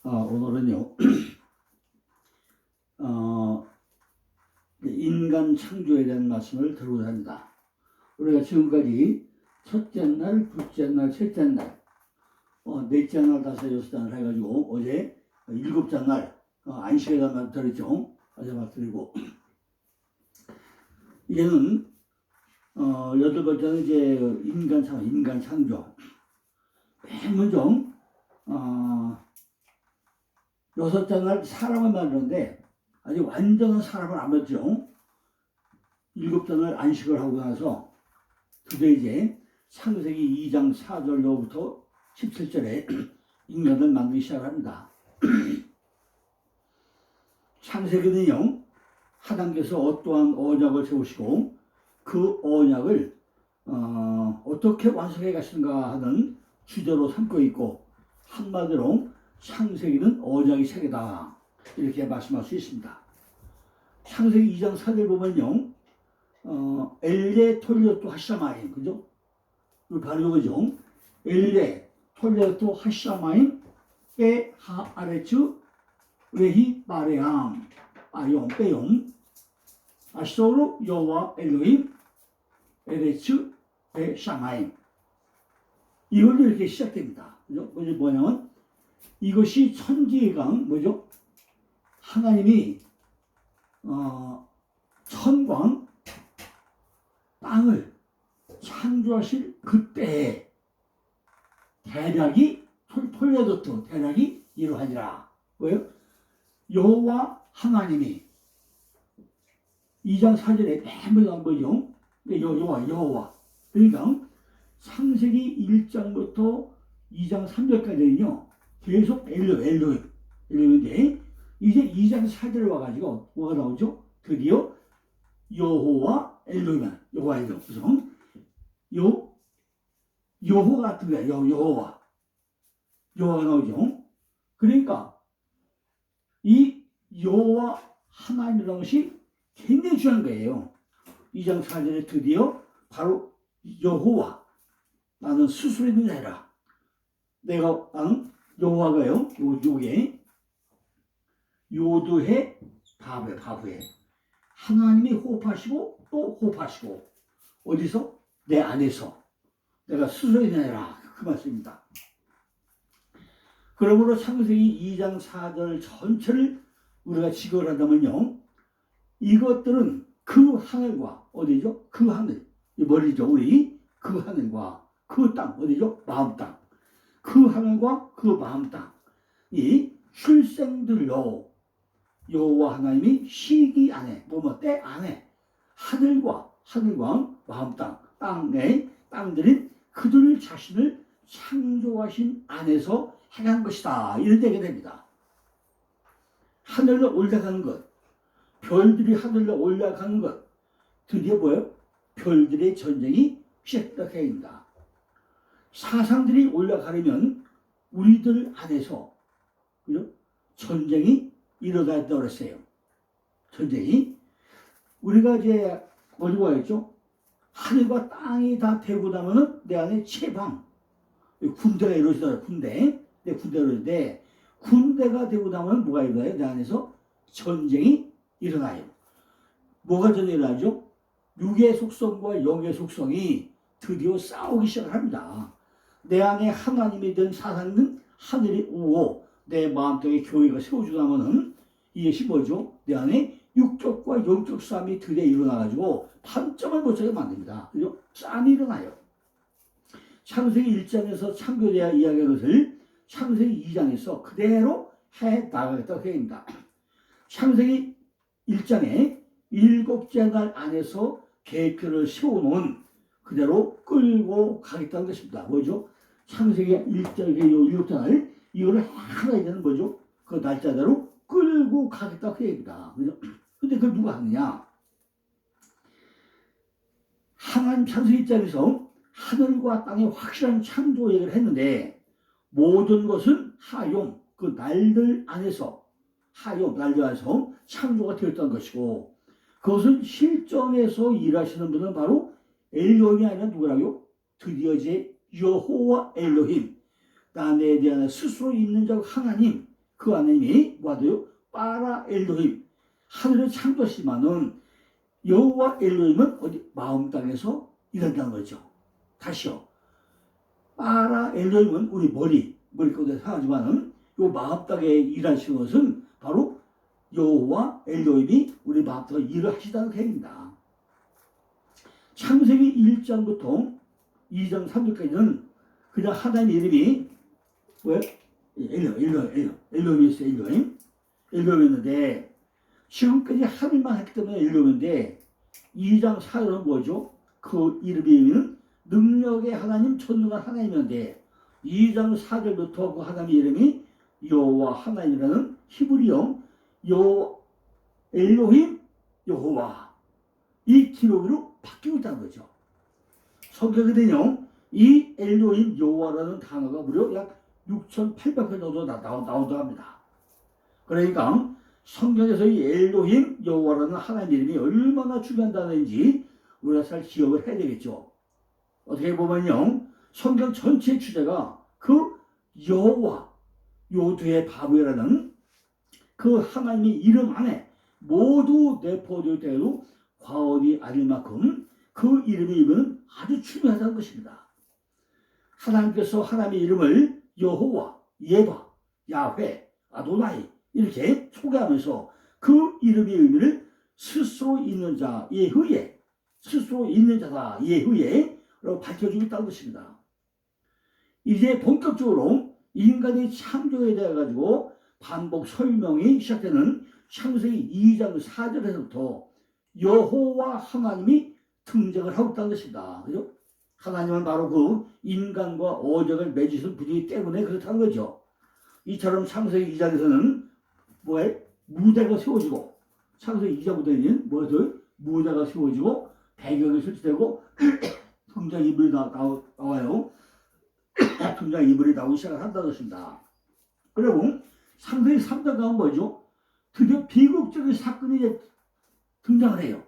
오늘은요, 인간 창조에 대한 말씀을 들어보려 합니다. 우리가 지금까지 첫째 날, 둘째 날, 셋째 날, 넷째 날, 다섯, 여섯 날 해가지고 어제 일곱째 날 안식에 대한 말 드렸죠. 어제 말 드리고 이제는 여덟 번째는 이제 인간 창조. 맨 먼저 여섯째 날 사람을 만드는데 아직 완전한 사람을 안 만들죠. 일곱째 날 안식을 하고 나서 드디어 이제 창세기 2장 4절로부터 17절에 인간을 만들기 시작합니다. 창세기는요, 하나님께서 어떠한 언약을 세우시고 그 언약을 어떻게 완성해 가시는가 하는 주제로 삼고 있고, 한마디로 창세기는 언약의 세계다, 이렇게 말씀할 수 있습니다. 창세기 2장 4절 보면요, 엘레 톨레토 하샤마임, 그죠? 바로 이거죠. 엘레 톨레토 하샤마임 빼 하아레츠 레히 바레암 아용 빼용 아시도로 여호와 엘로힘 에레츠 베 샤마임. 이걸로 이렇게 시작됩니다. 그죠? 뭐냐면 이것이 천지의 강, 뭐죠? 하나님이 천광 땅을 창조하실 그때에 대략이 톨레도토 대략이 이러하니라. 왜요? 여호와 하나님이 2장 4절에 맨 먼저 뭐죠? 여호와. 그러니까 창세기 1장부터 2장 3절까지는요 계속 엘로힘인데, 이제 2장 4절에 와가지고 뭐가 나오죠? 드디어 여호와 엘로힘, 여호와 엘로힘. 그래서 여호가 같은 거야. 여호와가 나오죠. 그러니까 이 여호와 하나님이라는 것이 굉장히 중요한 거예요. 2장 4절에 드디어 바로 여호와, 나는 스스로 있는 자라. 나는 여호와가요, 요게 요두해 바브에 하나님이 호흡하시고 또 호흡하시고, 어디서? 내 안에서 내가 스스로 있는 자라, 그 말씀입니다. 그러므로 창세기 2장 4절 전체를 우리가 지각을 한다면요, 이것들은 그 하늘과 어디죠? 그 하늘, 머리죠. 우리 그 하늘과 그 땅, 어디죠? 마음 땅. 그 하늘과 그 마음 땅, 이 출생들로 여호와 하나님이 시기 안에, 때 안에 하늘과 마음 땅의 땅들인 그들 자신을 창조하신 안에서 행한 것이다, 이런 얘기가 됩니다. 하늘로 올라가는 것, 별들이 하늘로 올라가는 것, 드디어 뭐예요? 별들의 전쟁이 시작됩니다. 사상들이 올라가려면 우리들 안에서, 그죠? 전쟁이 일어났다고 그랬어요. 전쟁이. 우리가 이제 어디 가야죠? 하늘과 땅이 다 되고 나면은 내 안에 채방, 군대가 이루어지더라고요. 군대가 이루어지는데, 군대가 되고 나면 뭐가 일어나요? 내 안에서 전쟁이 일어나요. 뭐가 전쟁이 일어나죠? 육의 속성과 영의 속성이 드디어 싸우기 시작합니다. 내 안에 하나님이 된 사상은 하늘이 오고 내 마음속에 교회가 세워주고 나면은 이것이 뭐죠? 내 안에 육적과 영적 싸움이 드디어 일어나가지고 판점을 못 차게 만듭니다. 그죠? 싸움이 일어나요. 창세기 1장에서 창조에 대한 이야기한 것을 창세기 2장에서 그대로 해 나가겠다고 해입니다. 창세기 1장에 일곱째 날 안에서 계획표를 세워놓은 그대로 끌고 가겠다는 것입니다. 뭐죠? 창세기 1장의 일곱째 날, 이거를 하나 이제는 뭐죠? 그 날짜대로 끌고 가겠다고 해입니다. 그죠? 근데 그걸 누가 하느냐? 하나님 창세기 1장에서 하늘과 땅의 확실한 창조 얘기를 했는데, 모든 것은 하용, 그 날들 안에서 창조가 되었던 것이고, 그것은 실정에서 일하시는 분은 바로 엘로힘이 아니라 누구라고요? 드디어 이제 여호와 엘로힘, 나에 대한 스스로 있는 자 하나님, 그 하나님이 뭐하대요? 빠라 엘로힘, 하늘을 창조하시지만은 여호와 엘로힘은 어디 마음 땅에서 일한다는 거죠. 다시요. 빠라 엘로힘은 우리 머리 가운데 사지만은 요 마음 땅에 일하시는 것은 바로 여호와 엘로힘이 우리 마음 땅에 일을 하시다는 얘기입니다. 창세기 1장부터 2장 3절까지는 그냥 하나님 이름이 왜? 엘로힘이었어요. 엘로힘이었는데 지금까지 하늘만 했기 때문에 엘로힘인데 2장 4절은 뭐죠? 그 이름이 능력의 하나님, 전능한 하나님이었는데 2장 4절부터 그 하나님 이름이 여호와 하나님이라는 히브리어 엘로힘 여호와 이 기록으로 바뀌고 있다는 거죠. 성경에는요 이 엘로힘 여호와라는 단어가 무려 약 6,800회 정도 나온다고 합니다. 그러니까 성경에서 이 엘로힘 여호와라는 하나님 이름이 얼마나 중요한다는지 우리가 잘 기억을 해야 되겠죠. 어떻게 보면요 성경 전체의 주제가 그 여호와 요 뒤에 바브라는 그 하나님의 이름 안에 모두 내포되어 있다고 과언이 아닐 만큼 그 이름의 의미는 아주 중요하다는 것입니다. 하나님께서 하나님의 이름을 여호와, 예바, 야훼, 아도나이 이렇게 소개하면서 그 이름의 의미를 스스로 있는 자 예후에, 스스로 있는 자다 예후에 밝혀주고 있다는 것입니다. 이제 본격적으로 인간의 창조에 대해 가지고 반복 설명이 시작되는 창세기 2장 4절에서부터 여호와 하나님이 등장을 하고 있다는 것입니다. 그죠? 하나님은 바로 그 인간과 어적을 맺으신 분이기 때문에 그렇다는 거죠. 이처럼 창세기 2장에서는 무대가 세워지고 창세기 2장부터는 뭐였어요? 무대가 세워지고 배경이 설치되고 등장인물이 나와요. 등장인물이 나오기 시작을 한다는 것입니다. 그리고 창세기 3장 가면 뭐죠? 드디어 비극적인 사건이 등장을 해요.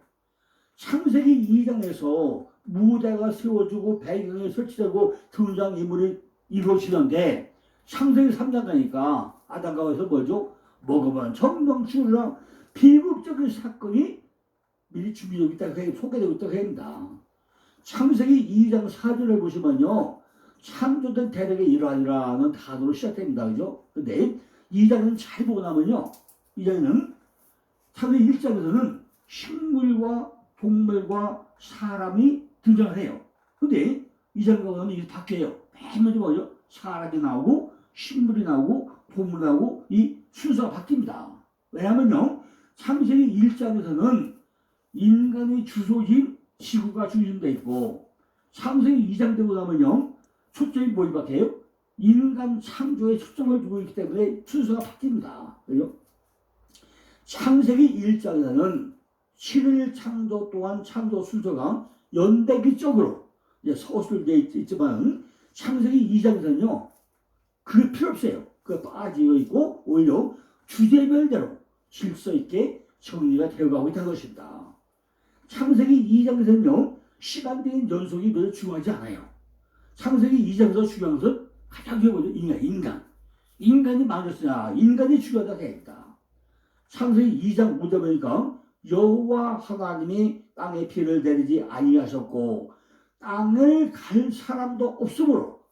창세기 2장에서 무대가 세워지고 배경이 설치되고 등장인물이 이루어지는데 창세기 3장 가니까 아담과 하와에서 뭐죠? 먹으면 정령 죽으라 비극적인 사건이 미리 준비되고 있다고 소개되고 있다고 합니다. 창세기 2장 4절을 보시면요. 창조된 대력에 이러하니라는 단어로 시작됩니다. 그죠? 근데 2장은 잘 보고 나면요. 2장에는 창세기 1장에서는 식물과 동물과 사람이 등장을 해요. 근데 2장 가면 이게 바뀌어요. 맨 먼저 뭐죠? 사람이 나오고 식물이 나오고 동물이 나오고 이 순서가 바뀝니다. 왜냐하면요. 창세기 1장에서는 인간의 주소인 지구가 중심되어 있고 창세기 2장 되고 나면요. 초점이 뭘 바뀌어요? 인간 창조에 초점을 두고 있기 때문에 순서가 바뀝니다. 그죠? 창세기 1장에서는 7일 창조 또한 창조 순서가 연대기적으로 서술되어 있지만 창세기 2장에서는요. 그게 필요 없어요. 그게 빠지어 있고 오히려 주제별대로 질서 있게 정리가 되어가고 있다는 것입니다. 창세기 2장에서는요. 시간적인 연속이 별로 중요하지 않아요. 창세기 2장에서 중요한 것은 가장 중요한 거죠. 인간이 만들었으냐 인간이 중요하다고 합니다. 창세기 2장 5절 보니까 여호와 하나님이 땅에 비를 내리지 아니하셨고 땅을 갈 사람도 없으므로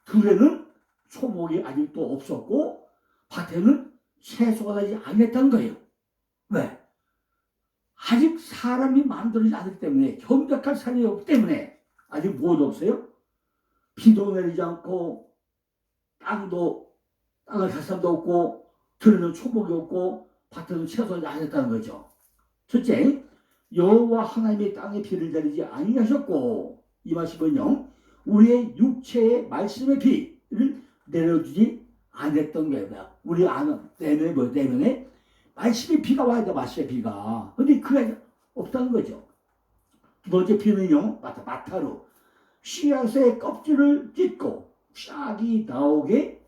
들에는 초목이 아직도 없었고 밭에는 채소가 나지 아니했다는 거예요. 왜? 아직 사람이 만들어지지 않기 때문에 경작할 사람이 없기 때문에 아직 뭐도 없어요? 비도 내리지 않고 땅을 갈 사람도 없고 들에는 초목이 없고 밭에는 채소가 나지 아니했다는 거죠. 첫째, 여호와 하나님이 땅에 비를 내리지 아니하셨고 이 말씀은요 우리의 육체의 말씀의 비를 내려주지 않았던 거예요. 우리 내면에 말씀의 비가 와야 돼. 말씀의 비가. 근데 그게 없다는 거죠. 두 번째 비는요 마타로 씨앗의 껍질을 찢고 싹이 나오게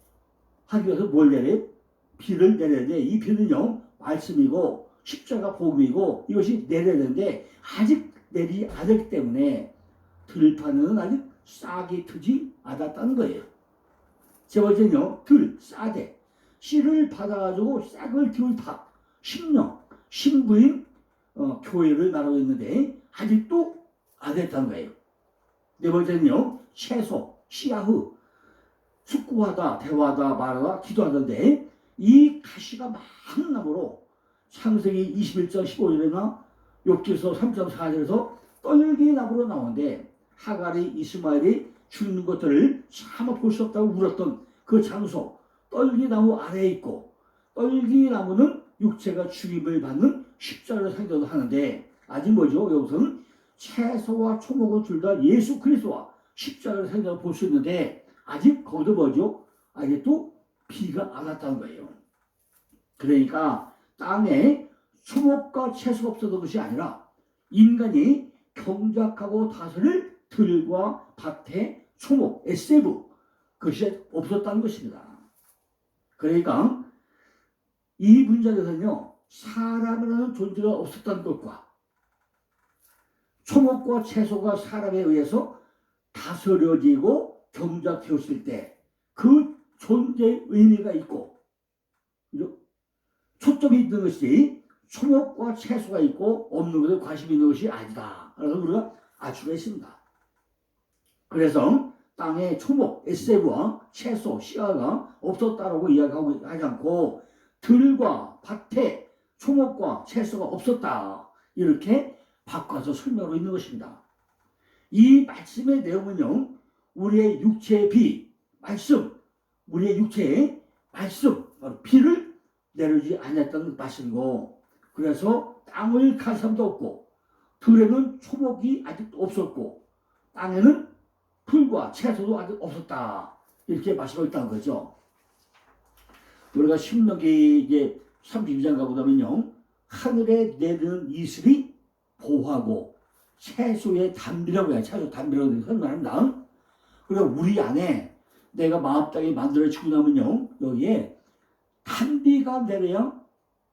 하기 위해서 뭘 내려요? 비를 내려야 돼. 이 비는요 말씀이고 십자가 복음이고 이것이 내려야 되는데 아직 내리지 않았기 때문에 들판은 아직 싹이 트지 않았다는 거예요. 세 번째는요 쌀에 씨를 받아가지고 싹을 틔운 탑, 신령, 신부인 교회를 말하고 있는데 아직도 안 됐다는 거예요. 네 번째는요, 채소, 씨야후, 숙고하다, 대화하다, 말하다, 기도하던데 이 가시가 많은 나무로 창세기 21장 15절이나 욥기서 3.4절에서 떨기나무로 나오는데 하갈이 이스마엘이 죽는 것들을 차마 볼 수 없다고 울었던 그 장소, 떨기나무 아래에 있고, 떨기나무는 육체가 죽임을 받는 십자가를 상징도 하는데 아직 뭐죠? 여기서는 채소와 초목은 둘 다 예수 그리스도와 십자가를 상징으로 볼 수 있는데 아직 거기도 뭐죠? 아직도 비가 안 왔다는 거예요. 그러니까 땅에 초목과 채소가 없었던 것이 아니라 인간이 경작하고 다스릴 들과 밭에 초목, 에세브 그것이 없었다는 것입니다. 그러니까 이 문장에서는요, 사람이라는 존재가 없었다는 것과 초목과 채소가 사람에 의해서 다스려지고 경작되었을 때 그 존재의 의미가 있고, 초점이 있는 것이 초목과 채소가 있고 없는 것에 관심이 있는 것이 아니다. 그래서 우리가 알 수가 있습니다. 그래서 땅에 초목, 에세브와 채소, 씨앗가 없었다라고 이야기하고 하지 않고 들과 밭에 초목과 채소가 없었다. 이렇게 바꿔서 설명하고 있는 것입니다. 이 말씀의 내용은요, 우리의 육체의 비, 말씀, 우리의 육체의 말씀, 바로 비를 내려주지 않았다는 말씀이고, 그래서 땅을 갈 사람도 없고, 들에는 초목이 아직도 없었고, 땅에는 풀과 채소도 아직 없었다. 이렇게 말씀하고 있다는 거죠. 우리가 신명기 이제 32장 가보자면요, 하늘에 내리는 이슬이 보하고 채소의 담비라고 해요. 채소 담비라고 설명합니다. 그리고 우리 안에 내가 마음땅에 만들어지고 나면요, 여기에 단비가 내려야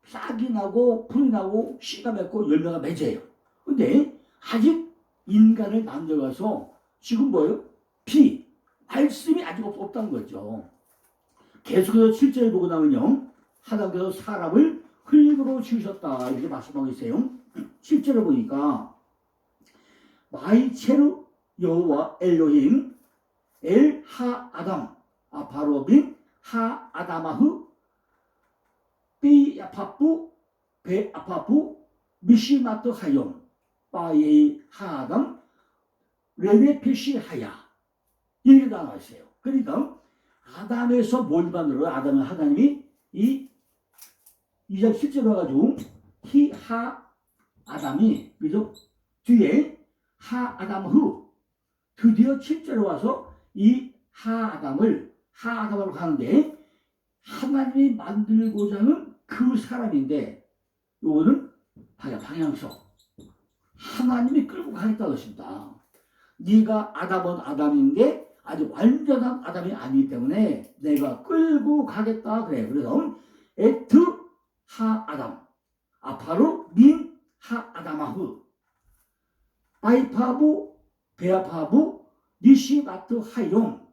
싹이 나고 풀이 나고 씨가 맺고 열매가 맺어요. 근데 아직 인간을 만들어서 지금 뭐예요? 비, 말씀이 아직 없다는 거죠. 계속해서 7절을 보고 나면요, 하나님께서 사람을 흙으로 지으셨다 이렇게 말씀하고 있어요. 7절을 보니까 마이체르 여호와 엘로힘 엘 하 아담 아파로빈 하 아다마흐 비 아파푸 베 아파푸 미시마트 하염 바이 하 아담 레네페시 하야 이렇게 나와 있어요. 그러니까 아담에서 뭘 만들어요? 아담은 하나님이 이 2장 7절로 가지고 히-하 아담이 그죠? 뒤에 하 아담 후 드디어 7절에 와서 이 하 아담으로 가는데 하나님이 만들고자 하는 그 사람인데 요거는 방향성 하나님이 끌고 가겠다는 것입니다. 네가 아담은 아담인데 아직 완전한 아담이 아니기 때문에 내가 끌고 가겠다 그래. 그래서 에트 하 아담 아파로 민 하 아담아후 바이파부 베아파부 니시마트 하용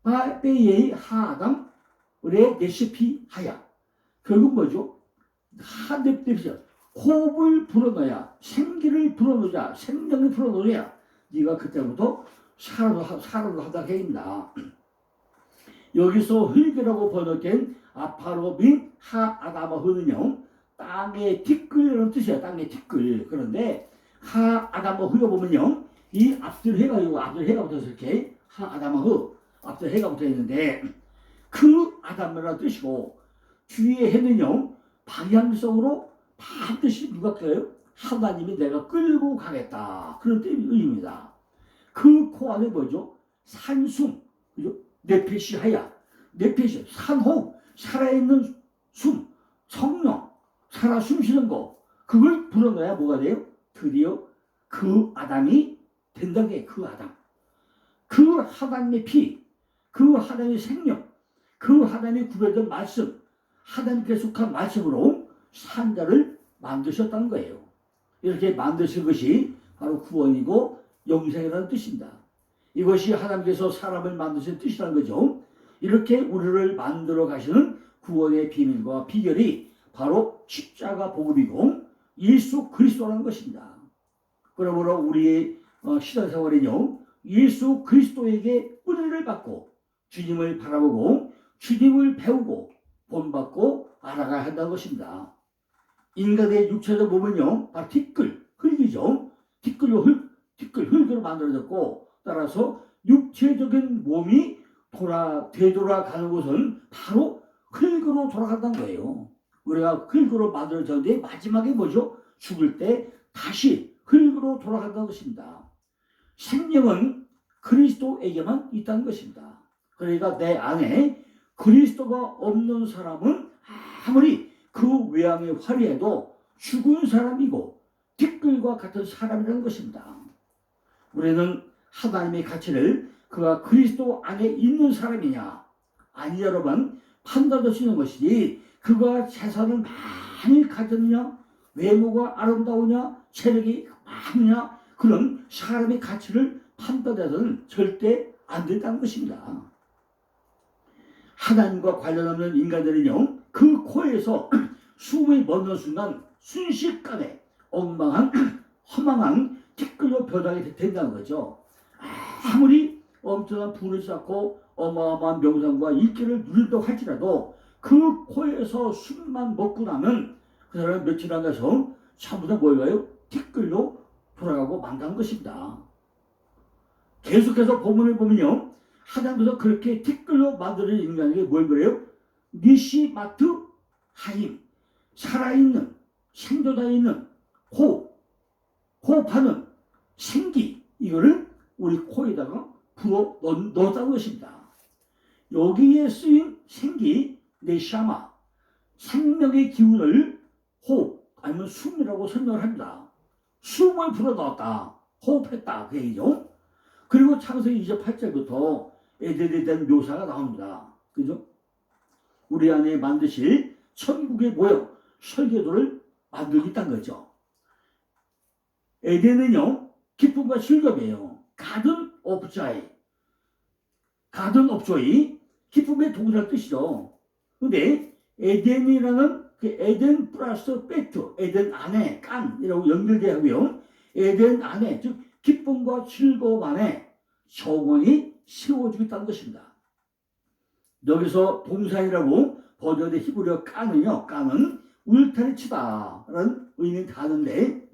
바베예이 하 아담 레 레시피 하야. 결국 뭐죠? 하늘빛이야. 호흡을 불어넣어야 생기를 불어넣자 생명을 불어넣어야 네가 그때부터 살아도 하다 해입니다. 여기서 흙이라고 번역된 아파로빈 하 아다마흐는요, 땅의 티끌이라는 뜻이에요. 땅의 티끌. 그런데 하 아다마흐에 보면요, 이 앞들 해가 붙어서 이렇게 하 아다마흐 앞들 해가 붙어 있는데 그 아담이라는 뜻이고 뒤에 해는요 방향성으로 반드시 누가 끌어요? 하나님이 내가 끌고 가겠다 그런 의미입니다. 그 코 안에 뭐죠? 산숨, 그죠? 네페시 하야, 네페시 산호흡, 살아있는 숨, 성령, 살아 숨쉬는 거 그걸 불어넣어야 뭐가 돼요? 드디어 그 아담이 된다는 게 그 아담. 그 하나님의 피, 그 하나님의 생명, 그 하나님의 구별된 말씀, 하나님께 속한 말씀으로 산자를 만드셨다는 거예요. 이렇게 만드신 것이 바로 구원이고 영생이라는 뜻입니다. 이것이 하나님께서 사람을 만드신 뜻이라는 거죠. 이렇게 우리를 만들어 가시는 구원의 비밀과 비결이 바로 십자가 복음이고 예수 그리스도라는 것입니다. 그러므로 우리의 신앙생활은요, 예수 그리스도에게 은혜를 받고 주님을 바라보고 주님을 배우고 본받고 알아가야 한다는 것입니다. 인간의 육체적 몸은요, 바로 티끌, 흙이죠. 흙으로 만들어졌고, 따라서 육체적인 몸이 되돌아가는 것은 바로 흙으로 돌아간다는 거예요. 우리가 흙으로 만들어졌는데 마지막에 뭐죠? 죽을 때 다시 흙으로 돌아간다는 것입니다. 생명은 그리스도에게만 있다는 것입니다. 그러니까 내 안에 그리스도가 없는 사람은 아무리 그 외양이 화려해도 죽은 사람이고 티끌과 같은 사람이라는 것입니다. 우리는 하나님의 가치를 그가 그리스도 안에 있는 사람이냐 아니냐로만 판단할 수 있는 것이지, 그가 재산을 많이 가졌느냐, 외모가 아름다우냐, 체력이 많으냐, 그런 사람의 가치를 판단해서는 절대 안 된다는 것입니다. 하나님과 관련 없는 인간들은요, 그 코에서 숨이 멎는 순간 순식간에 엉망한 허망한 티끌로 변하게 된다는 거죠. 아무리 엄청난 부를 쌓고 어마어마한 명성과 인기를 누린다고 할지라도 그 코에서 숨만 먹고 나면 그 사람은 며칠 안 가서 전부 다 뭘까요? 티끌로 돌아가고 만다는 것입니다. 계속해서 본문을 보면요, 하나님께서 그렇게 티끌로 만드는 인간에게 뭘 그래요? 니시마트 하임, 살아있는, 생존하에 있는 호흡하는 생기, 이거를 우리 코에다가 불어 넣었다는 것입니다. 여기에 쓰인 생기, 네샤마, 생명의 기운을 호흡, 아니면 숨이라고 설명을 합니다. 숨을 불어 넣었다, 호흡했다, 그 얘기죠. 그리고 창세기 28절부터 에덴에 대한 묘사가 나옵니다. 그죠? 우리 안에 만드실 천국의 모형, 설계도를 만들겠다는 거죠. 에덴은요, 기쁨과 즐거움이에요. 가든 오브 조이, 기쁨의 동일한 뜻이죠. 근데 에덴이라는 그 에덴 플러스 베트, 에덴 안에 깐이라고 연결되고요. 에덴 안에, 즉 기쁨과 즐거움 안에 정원이 세워지겠다는 것입니다. 여기서 동산이라고 번역된 히브리어 깐은요, 깐은 울타리 치다라는 의미의 단어인데,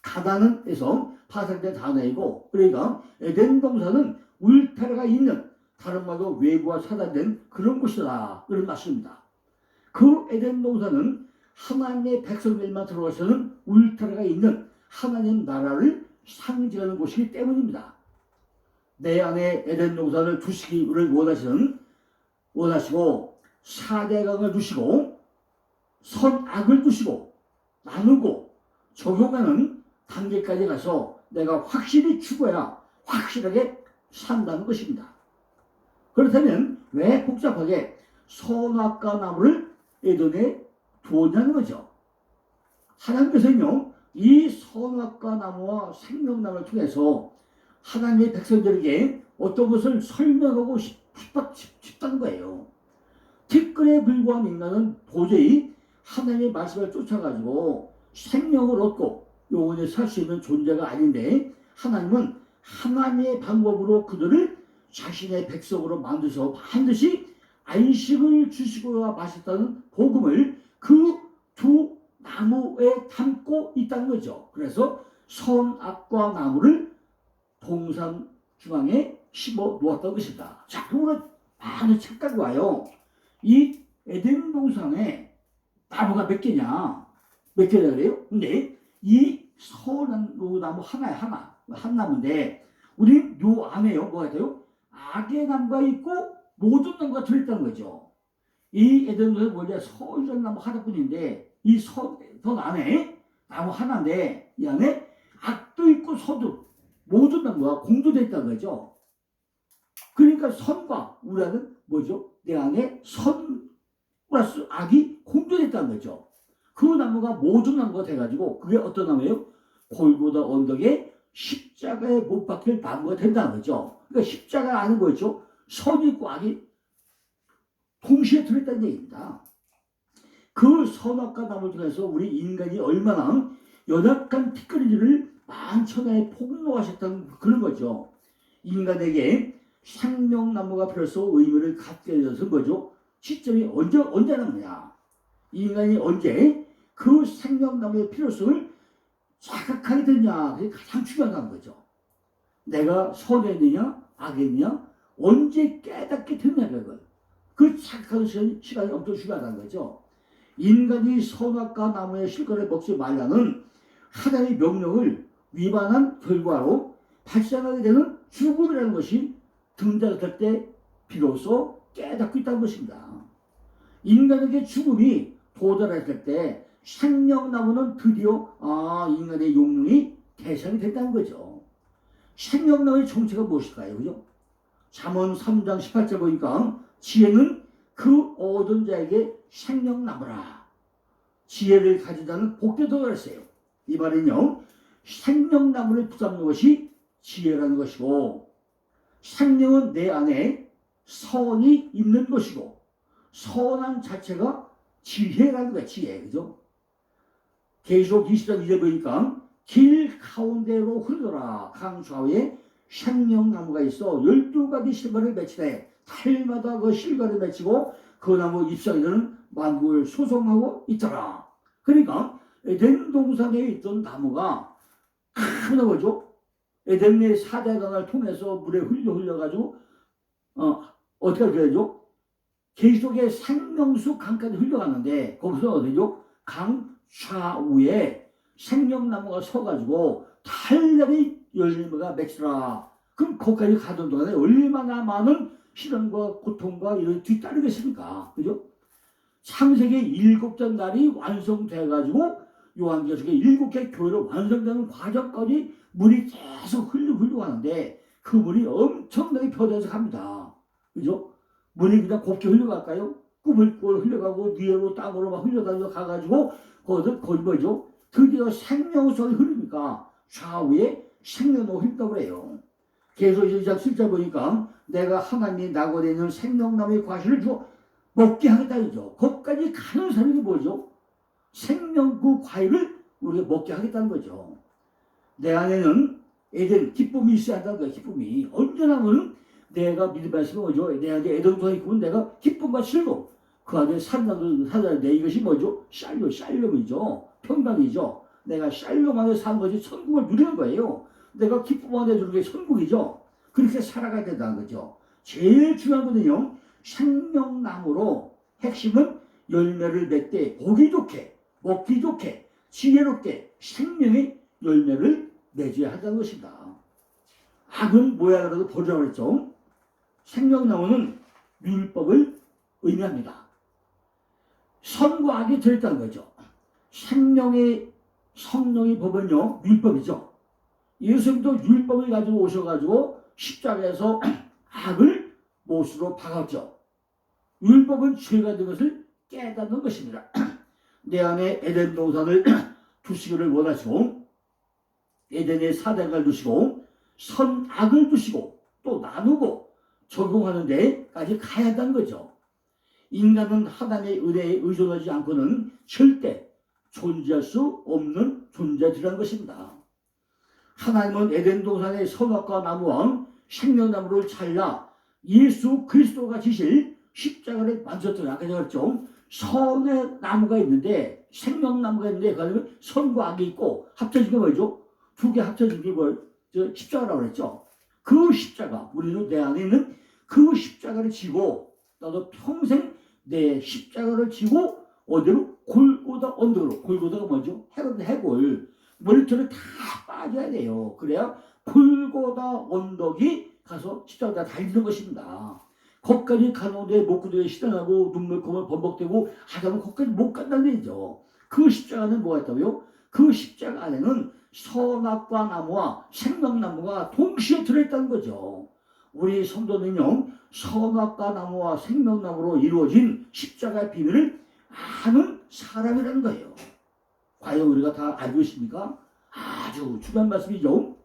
가다는에서 파생된 단어이고, 그러니까 에덴 동산은 울타리가 있는, 다른 말로 외부와 차단된 그런 곳이다, 그런 말씀입니다. 그 에덴 동산은 하나님의 백성들만 들어가서는 울타리가 있는 하나님 나라를 상징하는 곳이기 때문입니다. 내 안에 에덴 동산을 두시기를 원하시고 사대강을 두시고 선악을 두시고 나누고 적용하는 단계까지 가서 내가 확실히 죽어야 확실하게 산다는 것입니다. 그렇다면 왜 복잡하게 선악과 나무를 에덴에 두었냐는 거죠. 하나님께서는요, 이 선악과 나무와 생명나무를 통해서 하나님의 백성들에게 어떤 것을 설명하고 싶다는 거예요. 티끌에 불과한 인간은 도저히 하나님의 말씀을 쫓아가지고 생명을 얻고 영원히 살 수 있는 존재가 아닌데, 하나님은 하나님의 방법으로 그들을 자신의 백성으로 만드셔 반드시 안식을 주시고야 마셨다는 복음을 그 두 나무에 담고 있다는 거죠. 그래서 선악과 나무를 동산 중앙에 심어 놓았다는 것입니다. 자, 그러면 많은 착각이 와요. 이 에덴 동산에 나무가 몇 개냐? 몇 개냐 그래요? 근데 이 선한 나무 한 나무인데, 우리 요 안에요, 뭐가 있어요? 악의 나무가 있고 모든 나무가 들어있다는 거죠. 이 에덴 동산은 뭐냐? 선한 나무 하나뿐인데, 이 선 안에 나무 하나인데, 이 안에 악도 있고 선도 모든 나무가 공존되어 있다는 거죠. 그러니까 선과 우리 안은 뭐죠? 내 안에 선 플러스 악이 공존했다는 거죠. 그 나무가 모든 나무가 돼가지고, 그게 어떤 나무예요? 골고다 언덕에 십자가에 못 박힐 나무가 된다는 거죠. 그러니까 십자가 안은 뭐였죠? 선이 있고 악이 동시에 들어있다는 얘기입니다. 그 선악과 나무를 통해서 우리 인간이 얼마나 연약한 티끌이를 만천하에 폭로하셨다는 그런 거죠. 인간에게 생명나무가 비로소 의미를 갖게 되어서 뭐죠? 시점이 언제 나느냐? 인간이 언제 그 생명나무의 필요성을 자각하게 되냐? 그게 가장 중요한 거죠. 내가 선에 있느냐 악에 있느냐 언제 깨닫게 되느냐 그걸. 그 자각하는 시간이 엄청 중요하다는 거죠. 인간이 선악과 나무의 실과를 먹지 말라는 하나님의 명령을 위반한 결과로 발생하게 되는 죽음이라는 것이 등장할 때 비로소 깨닫고 있다는 것입니다. 인간에게 죽음이 도달했을 때 생명나무는 드디어 인간의 용령이 대상이 된다는 거죠. 생명나무의 정체가 무엇일까요? 그죠? 잠언 3장 18절 보니까 지혜는 그 얻은 자에게 생명나무라. 지혜를 가진 자는 복되다 그랬어요. 이 말은요, 생명나무를 붙잡는 것이 지혜라는 것이고, 생명은 내 안에 선이 있는 것이고, 선한 자체가 지혜라는 거야, 지혜. 그죠? 계시록 20장 2절 보니까 길 가운데로 흐르더라. 강 좌우에 생명나무가 있어 12가지 실과를 맺히되 달마다 그 실과를 맺히고 그 나무 잎사귀들은 만국을 소송하고 있더라. 그러니까 에덴 동산에 있던 나무가 큰 나무죠. 에덴의 4대 강을 통해서 물에 흘려가지고 어떻게 하게 되죠? 계시록의 생명수 강까지 흘러가는데 거기서 어디죠? 강 좌우에 생명나무가 서가지고 달달이 열매가 맺히라. 그럼 거기까지 가던 동안에 얼마나 많은 시련과 고통과 이런 뒤따르겠습니까? 그죠? 창세기 7째 날이 완성돼가지고 요한계시록의 7개 교회로 완성되는 과정까지 물이 계속 흘러가는데 그 물이 엄청나게 펴져서 갑니다. 그죠? 물이 그냥 곱게 흘러갈까요? 꾸물꾸물 흘러가고 위로 땅으로 막 흘러다니고 가가지고 거기 뭐죠? 드디어 생명수가 흐르니까 좌우에 생명으로 흘렀다고 그래요. 계속 1장 7절 보니까 내가 하나님이 낙원에 있는 생명나무의 과실을 주어 먹게 하겠다죠. 거기까지 가는 사람이 뭐죠? 생명 그 과일을 우리가 먹게 하겠다는 거죠. 내 안에는 에덴 기쁨이 있어야 한다는 거예요. 기쁨이. 언제나 보면 내가 믿음 말씀이 뭐죠? 내 안에 에덴도가 있으면 내가 기쁨과 즐거움. 그 안에 살아야 돼. 이것이 뭐죠? 샬롬이죠. 평강이죠. 내가 샬롬 안에 사는 것이 천국을 누리는 거예요. 내가 기쁨 안에 주는 게 천국이죠. 그렇게 살아가야 된다는 거죠. 제일 중요한 거는요. 생명나무로 핵심은 열매를 맺되 보기 좋게, 먹기 좋게, 지혜롭게 생명의 열매를 맺어야 한다는 것입니다. 악은 뭐야 그래도 버리라고 그랬죠. 생명나무는 율법을 의미합니다. 선과 악이 들어있다는 거죠. 생명의 성령의 법은요, 율법이죠. 예수님도 율법을 가지고 오셔가지고 십자가에서 악을 못으로 박았죠. 율법은 죄가 된 것을 깨닫는 것입니다. 내 안에 에덴 동산을 두시기를 원하시고 에덴의 사대를 두시고 선악을 두시고 또 나누고 적용하는 데까지 가야 한다는 거죠. 인간은 하나님의 은혜에 의존하지 않고는 절대 존재할 수 없는 존재들이라는 것입니다. 하나님은 에덴 동산의 선악과 나무와 생명나무를 잘라 예수 그리스도가 지실 십자가를 만졌더라. 아까 그랬죠. 선의 나무가 있는데 생명나무가 있는데 그 선과 악이 있고 합쳐진 게 뭐죠? 두 개 합쳐진 게 십자가라고 그랬죠. 그 십자가 우리는 내 안에 있는 그 십자가를 지고 나도 평생 내 십자가를 지고 어디로? 골고다 언덕으로. 골고다가 뭐죠? 해골. 머리털이 다 빠져야 돼요. 그래야 골고다 언덕이 가서 십자가가 달리는 것입니다. 거기까지 가는데 목구멍에 시달하고 눈물콧을 범벅되고 하다면 거기까지 못 간다는 얘기죠. 그 십자가는 뭐가 있다고요? 그 십자가 안에는 선악과 나무와 생명나무가 동시에 들어있다는 거죠. 우리 성도는요, 선악과 나무와 생명나무로 이루어진 십자가의 비밀을 아는 사람이라는 거예요. 과연 우리가 다 알고 있습니까? 아주 중요한 말씀이죠.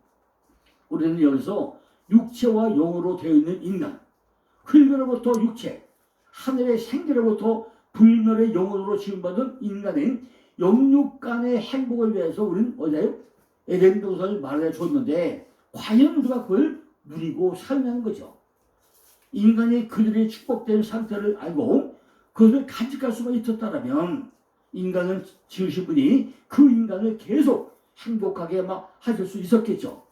우리는 여기서 육체와 영으로 되어 있는 인간, 흙으로부터 육체, 하늘의 생기로부터 불멸의 영혼으로 지음받은 인간은 영육 간의 행복을 위해서 우리는 어디에요? 에덴 동산을 마련해 줬는데 과연 우리가 그걸 누리고 살냐는 거죠. 인간이 그들의 축복된 상태를 알고 그것을 간직할 수만 있었다면 인간은 지으신 분이 그 인간을 계속 행복하게 막 하실 수 있었겠죠.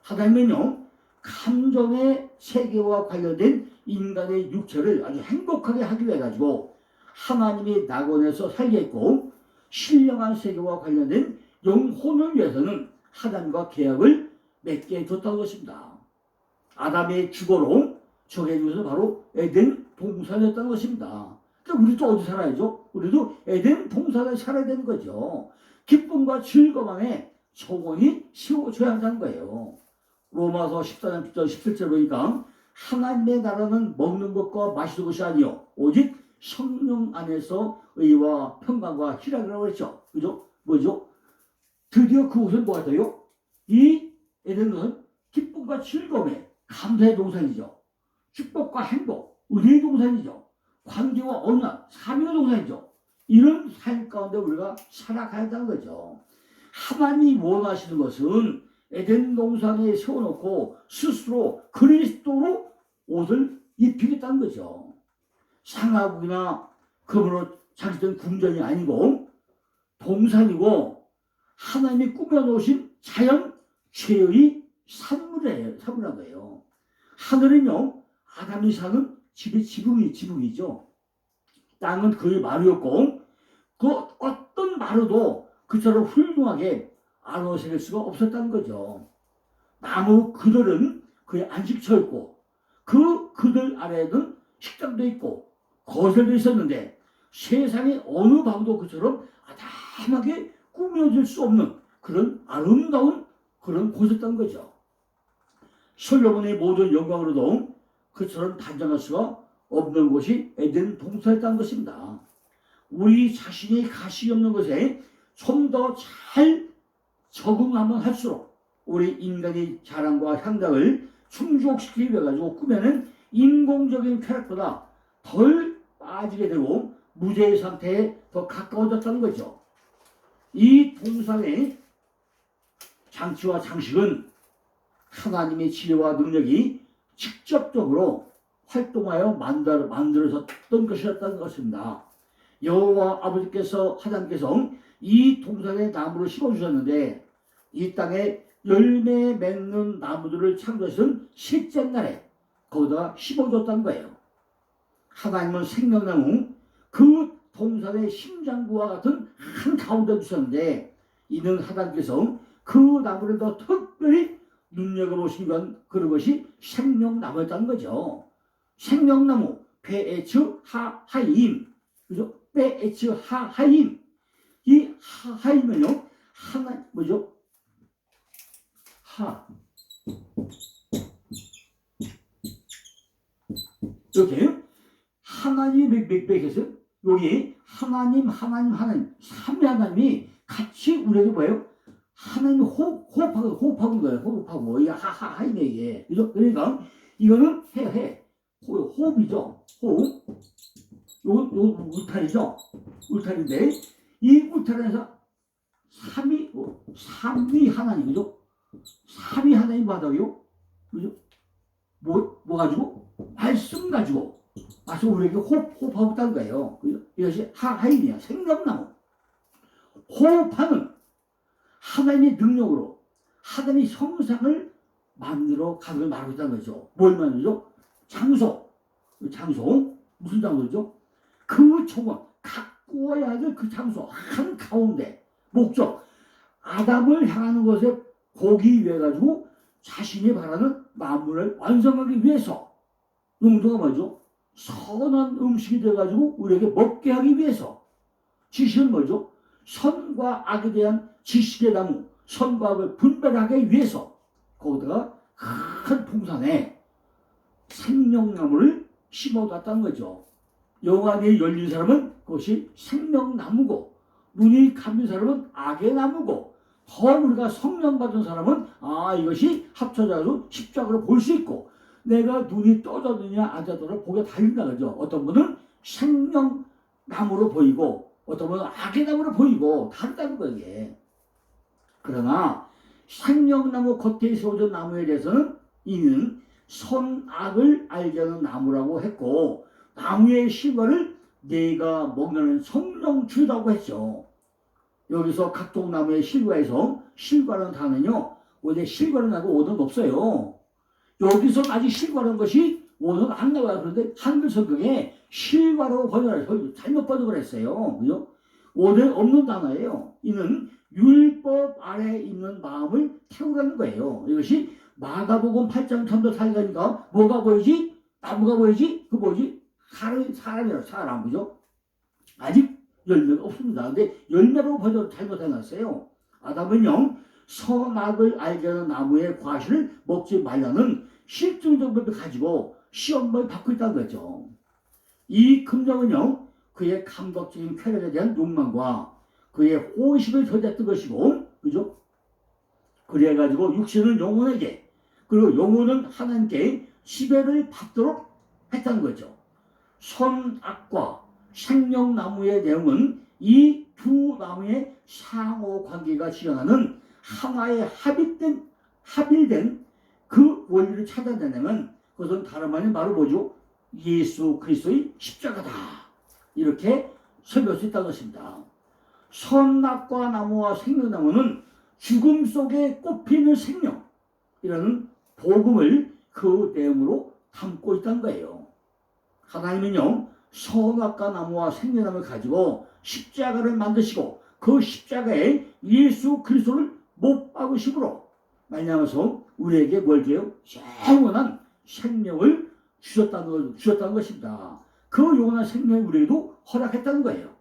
하다면요, 감정의 세계와 관련된 인간의 육체를 아주 행복하게 하기 위해 가지고 하나님이 낙원에서 살게 했고, 신령한 세계와 관련된 영혼을 위해서는 하나님과 계약을 맺게 해줬다는 것입니다. 아담의 주거로 정해진 것은 바로 에덴 동산이었다는 것입니다. 그러니까 우리도 어디 살아야죠? 우리도 에덴 동산에 살아야 되는 거죠. 기쁨과 즐거움 안에 정원이 세워져야 한다는 거예요. 로마서 14장 17절 보니까 하나님의 나라는 먹는 것과 마시는 것이 아니요 오직 성령 안에서 의와 평강과 희락이라고 했죠. 그죠? 뭐죠? 드디어 그곳은 뭐가 돼요? 이 에덴은 기쁨과 즐거움의 감사의 동산이죠. 축복과 행복, 은혜의 동산이죠. 관계와 언약, 사명의 동산이죠. 이런 삶 가운데 우리가 살아가야 한다는 거죠. 하나님이 원하시는 것은 에덴 동산에 세워놓고 스스로 그리스도로 옷을 입히겠다는 거죠. 상하국이나 금으로 장식된 궁전이 아니고 동산이고 하나님이 꾸며놓으신 자연 최의 산물한 거예요. 하늘은요, 아담이 사는 집의 지붕이죠. 땅은 그의 마루였고 그 어떤 마루도 그처럼 훌륭하게 아름다울 수가 없었다는 거죠. 나무 그늘은 그의 안식처였고 그 그늘 아래에는 식당도 있고 거실도 있었는데 세상에 어느 방도 그처럼 아담하게 꾸며질 수 없는 그런 아름다운 그런 곳이었다는 거죠. 솔로몬의 모든 영광으로도 그처럼 단장할 수가 없는 곳이 에덴 동산이었다는 것입니다. 우리 자신이 가식이 없는 것에 좀 더 잘 적응하면 할수록 우리 인간의 자랑과 향락을 충족시키기 위해 가지고 꾸며낸 인공적인 쾌락보다 덜 빠지게 되고 무죄의 상태에 더 가까워졌다는 거죠. 이 동산의 장치와 장식은 하나님의 지혜와 능력이 직접적으로 활동하여 만들어졌던 것이었다는 것입니다. 여호와 아버지께서 하나님께서 이 동산에 나무를 심어주셨는데 이 땅에 열매 맺는 나무들을 창조하신 셋째 날에 거기다가 심어줬다는 거예요. 하나님은 생명나무 그 동산의 심장부와 같은 한가운데 두셨는데 이는 하나님께서 그 나무를 더 특별히 눈여겨보신 건 그런 것이 생명나무였다는 거죠. 생명나무 베에츠 하하임, 그죠? 베에츠 하하임. 이 하하임은요, 하나 뭐죠? 이렇게 하나님 맥백에서 여기 하나님 삼위 하나님이 같이 우리에게 뭐예요? 하나님이 호흡하는 거예요. 호흡하고 이게 하하임에 이게 그죠? 그러니까 이거는 호흡이죠. 호흡. 요건 울타리죠. 울타리인데 이 울타리에서 삼위 하나님이죠. 삼위 하나님 바닥이요. 그죠? 뭐 가지고? 말씀 가지고. 말씀 우리에게 호흡하고 있다는 거예요. 그죠? 이것이 하임이야. 생명나무. 호흡하는 하나님의 능력으로 하나님의 형상을 만들어 가는 말하고 있다는 거죠. 뭘 만들죠? 장소. 무슨 장소죠? 그 정원. 가꾸어야 할 그 장소. 한가운데. 목적. 아담을 향하는 것에 보기 위해 가지고 자신이 바라는 만물을 완성하기 위해서 용도가 뭐죠? 선한 음식이 돼가지고 우리에게 먹게 하기 위해서. 지식은 뭐죠? 선과 악에 대한 지식의 나무, 선과 악을 분별하기 위해서 거기다가 큰 풍산에 생명나무를 심어놨다는 거죠. 영안이 열린 사람은 그것이 생명나무고 눈이 감긴 사람은 악의 나무고 더 우리가 성령 받은 사람은 이것이 합쳐져서 십자가로 볼 수 있고 내가 눈이 떠졌느냐 안 떠졌느냐 보게 달린다 그죠. 어떤 분은 생명나무로 보이고 어떤 분은 악의 나무로 보이고 다르다는 거예요. 이게. 그러나 생명나무 겉에 세워진 나무에 대해서는 이는 선악을 알게 하는 나무라고 했고 나무의 실과를 내가 먹는 성령 주라고 했죠. 여기서 각종 나무의 실과에서 실과라는 단어는요. 원래 실과는 나고 오는 없어요. 여기서 아직 실과라는 것이 오는 안 나와요. 그런데 한글 성경에 실과라고 번역을 잘못 번역을 했어요. 그죠? 오는 없는 단어예요. 이는 율법 아래 있는 마음을 태우라는 거예요. 이것이 마가복음 8장 3절 4절이니까 뭐가 보이지? 나무가 보이지? 그 뭐지? 사람이라 사람 그죠? 아직 열매가 없습니다. 근데 열매로 번역을 잘못 해놨어요. 아담은요 선악을 알게 하는 나무의 과실을 먹지 말라는 실증정법을 가지고 시험을 받고 있다는 거죠. 이 금령은요 그의 감각적인 쾌락에 대한 욕망과 그의 호식을 저지했던 것이고 그죠? 그래가지고 육신은 영혼에게 그리고 영혼은 하나님께 지배를 받도록 했다는 거죠. 선악과 생명나무의 내용은 이 두 나무의 상호관계가 지향하는 하나의 합일된 그 원리를 찾아내면 그것은 다름 아닌 바로 뭐죠? 예수 그리스도의 십자가다. 이렇게 설명할 수 있다는 것입니다. 선악과 나무와 생명나무는 죽음 속에 꽃피는 생명이라는 복음을 그 내용으로 담고 있다는 거예요. 하나님은요 선악과 나무와 생명나무를 가지고 십자가를 만드시고 그 십자가에 예수 그리스도를 못 박으심으로 말미암아서 우리에게 뭘 줘요? 영원한 생명을 주셨다는 것입니다. 그 영원한 생명을 우리에게도 허락했다는 거예요.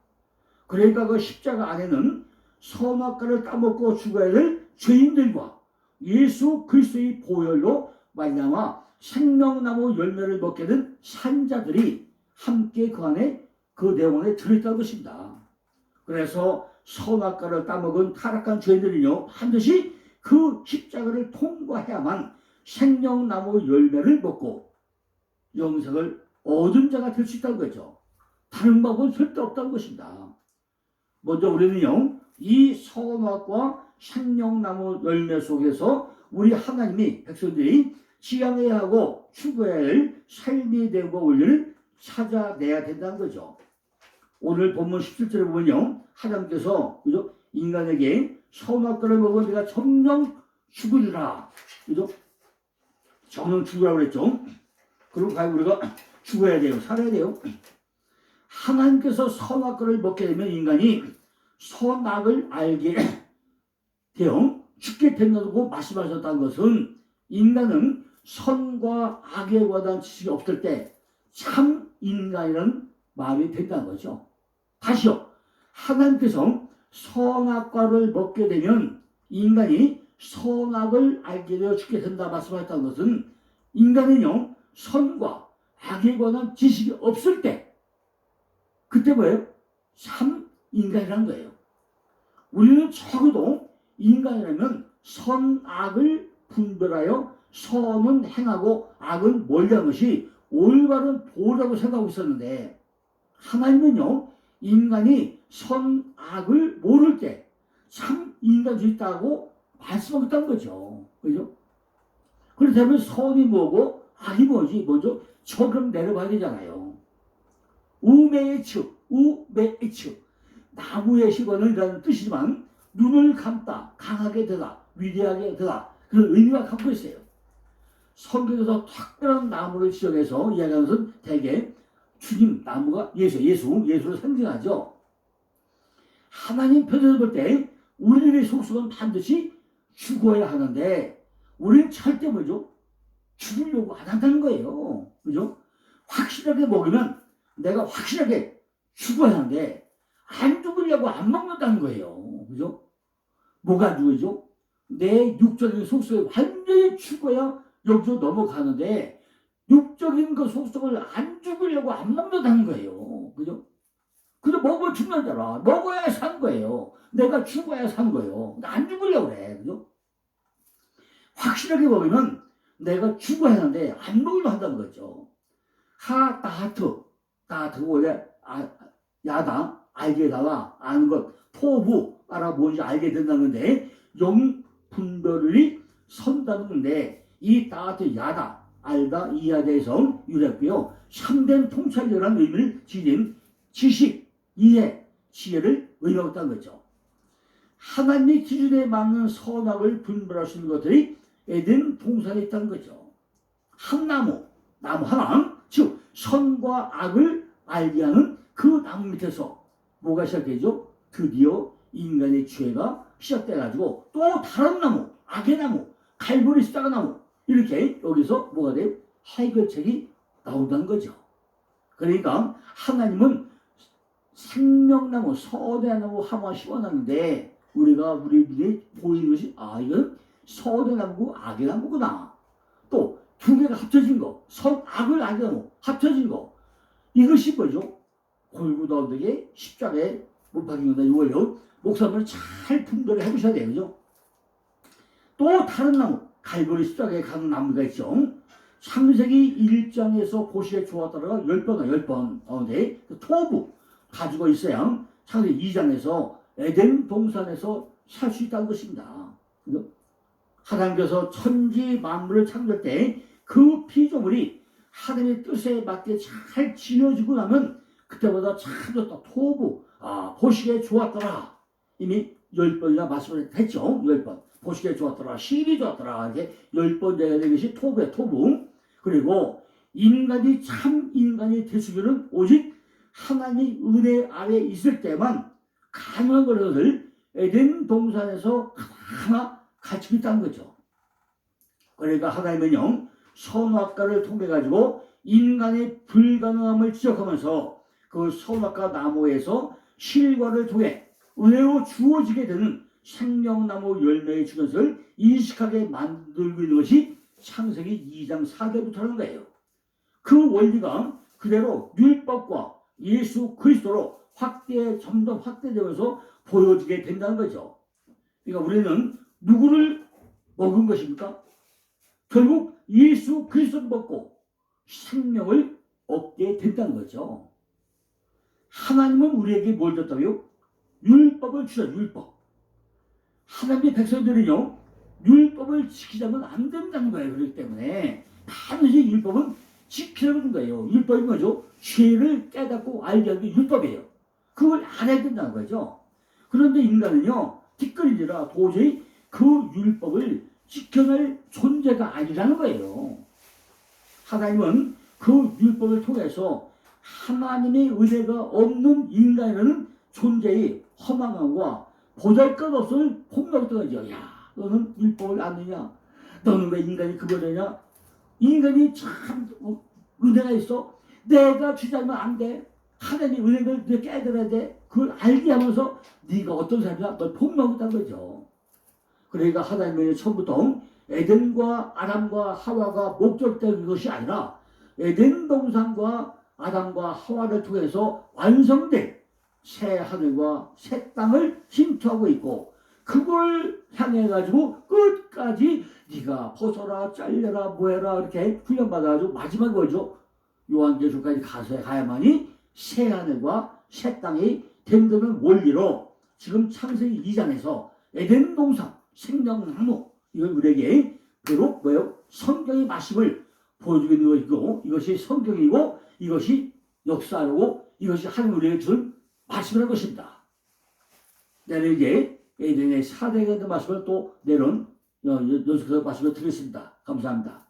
그러니까 그 십자가 안에는 선악과를 따먹고 죽어야 될 죄인들과 예수 그리스도의 보혈로 말미암아 생명나무 열매를 먹게 된 산자들이 함께 그 안에 그 내용에 들어있다는 것입니다. 그래서 선악과를 따먹은 타락한 죄인들은요 반드시 그 십자가를 통과해야만 생명나무 열매를 먹고 영생을 얻은 자가 될 수 있다는 거죠. 다른 방법은 절대 없다는 것입니다. 먼저 우리는요 이 선악과 생명나무 열매 속에서 우리 하나님이 백성들이 지향해야 하고 추구해야 할 삶의 내용과 원리를 찾아내야 된다는 거죠. 오늘 본문 17절에 보면요 하나님께서 그죠? 인간에게 선악과를 먹으면 내가 정령 죽으리라 그죠? 정령 죽으라고 그랬죠. 그리고 과연 우리가 죽어야 돼요. 살아야 돼요. 하나님께서 선악과를 먹게 되면 인간이 선악을 알게 되어 죽게 된다고 말씀하셨다는 것은 인간은 선과 악에 관한 지식이 없을 때 참 인간이라는 마음이 된다는 거죠. 다시요. 하나님께서 선악과를 먹게 되면 인간이 선악을 알게 되어 죽게 된다 말씀하셨다는 것은 인간은요 선과 악에 관한 지식이 없을 때 그때 뭐예요? 참 인간이라는 거예요. 우리는 적어도 인간이라면 선악을 분별하여 선은 행하고 악은 멀리하는 것이 올바른 도라고 생각하고 있었는데 하나님은요 인간이 선악을 모를 때 참 인간이 있다고 말씀하고 있다는 거죠. 그죠? 그렇다면 선이 뭐고 악이 뭐지? 먼저 저금 내려봐야 되잖아요. 우매의 측, 우매의 측. 나무의 시건이라는 뜻이지만 눈을 감다, 강하게 되다, 위대하게 되다 그런 의미가 갖고 있어요. 성경에서 특별한 나무를 지정해서 이야기하는 것은 대개 주님, 나무가 예수를 상징하죠. 하나님 편에서 볼 때 우리들의 속성은 반드시 죽어야 하는데 우리는 절대 뭐죠? 죽으려고 안 한다는 거예요. 그죠? 확실하게 먹으면 내가 확실하게 죽어야 하는데 안 죽으려고 안 먹는다는 거예요. 그죠? 뭐가 죽어죠? 내 육적인 속성이 완전히 죽어야 여기서 넘어가는데 육적인 그 속성을 안 죽으려고 안 먹는다는 거예요. 그죠? 그저 먹으면 죽는다라. 먹어야 산 거예요. 내가 죽어야 산 거예요. 안 죽으려고 그래. 그죠? 확실하게 먹으면 내가 죽어야 하는데 안 먹으려 한다는 거죠. 따하트가 원래 야당, 알게다가 아는 것, 토부, 뭔지 알게 된다는 건데, 영 분별이 선다는 건데, 이 따하트, 야다, 알다, 이하대에서 유래했고요. 참된 통찰이라는 의미를 지닌 지식, 이해, 지혜를 의미하고 있다는 거죠. 하나님의 기준에 맞는 선악을 분별할 수 있는 것들이 에덴 동산에 있다는 거죠. 한 나무 하나, 즉 선과 악을 알게 하는 그 나무 밑에서 뭐가 시작되죠? 드디어 인간의 죄가 시작돼가지고 또 다른 나무, 악의 나무, 갈보리 십자가 나무, 이렇게 여기서 뭐가 돼요? 해결책이 나온다는 거죠. 그러니까 하나님은 생명나무, 선의 나무 하나 심어놨는데 우리 눈에 보이는 것이 이건 선의 나무고 악의 나무구나. 또 두 개가 합쳐진 거, 악을 악의 나무 합쳐진 거, 이것이 뭐죠? 골고다 언덕에 십자가에 못 박힌 거다. 이걸요 목사님을 잘 분별해 보셔야 돼요. 그죠? 또 다른 나무, 갈보리 십자가에 가는 나무가 있죠. 창세기 1장에서 보시기에 좋았다가 10번 가운데 토부 가지고 있어야 창세기 2장에서 에덴 동산에서 살 수 있다는 것입니다. 하나님께서 천지 만물을 창조할 때 그 피조물이 하나님의 뜻에 맞게 잘 지어지고 나면 그때보다 참 좋다. 토부, 보시기에 좋았더라. 이미 10번이나 말씀을 했죠. 10번. 보시기에 좋았더라. 시일이 좋았더라. 이렇게 10번 되는 것이 토부야, 토부. 그리고 인간이 참 인간이 될 수 있는 오직 하나님의 은혜 아래 있을 때만 가능한 것을 에덴 동산에서 하나 가지고 있다는 거죠. 그러니까 하나님은요, 선악과를 통해 가지고 인간의 불가능함을 지적하면서 그 선악과 나무에서 실과를 통해 은혜로 주어지게 되는 생명나무 열매의 주것을 인식하게 만들고 있는 것이 창세기 2장 4절부터라는 거예요. 그 원리가 그대로 율법과 예수 그리스도로 점점 확대되면서 보여지게 된다는 거죠. 그러니까 우리는 누구를 먹은 것입니까? 결국 예수 그리스도를 먹고 생명을 얻게 된다는 거죠. 하나님은 우리에게 뭘 줬다고요? 율법을 주셔, 율법. 하나님의 백성들은요, 율법을 지키자면 안 된다는 거예요. 그렇기 때문에 반드시 율법은 지키라고 하는 거예요. 율법이 뭐죠? 죄를 깨닫고 알게 하는 게 율법이에요. 그걸 알아야 된다는 거죠. 그런데 인간은요, 뒷걸이라 도저히 그 율법을 지켜낼 존재가 아니라는 거예요. 하나님은 그 율법을 통해서 하나님의 은혜가 없는 인간이라는 존재의 허망함과 보잘것없음을 폭로했던 거죠. 야, 너는 율법을 아느냐? 너는 왜 인간이 그거 되냐? 인간이 참 은혜가 있어. 내가 주장하면 안 돼. 하나님 은혜를 깨달아야 돼. 그걸 알게 하면서 네가 어떤 사람이야? 널 폭로하겠다는 거죠. 그러니까 하나님은 처음부터 에덴과 아담과 하와가 목적된 것이 아니라 에덴 동산과 아담과 하와를 통해서 완성된 새 하늘과 새 땅을 힌트하고 있고, 그걸 향해 가지고 끝까지 네가 벗어라 잘려라 뭐해라 이렇게 훈련받아가지고 마지막에 뭐죠? 요한계시록까지 가서 가야만이 새 하늘과 새 땅이 된다는 원리로 지금 창세기 2장에서 에덴 동산 생명나무, 이걸 우리에게 비록 뭐예요? 성경의 말씀을 보여주고 있는 것이고, 이것이 성경이고 이것이 역사고 이것이 하나님 우리에게 준 말씀이라는 것입니다. 내가 이제 에덴의 4대에 대한 말씀을 또 내론 연속해서 말씀을 드리겠습니다. 감사합니다.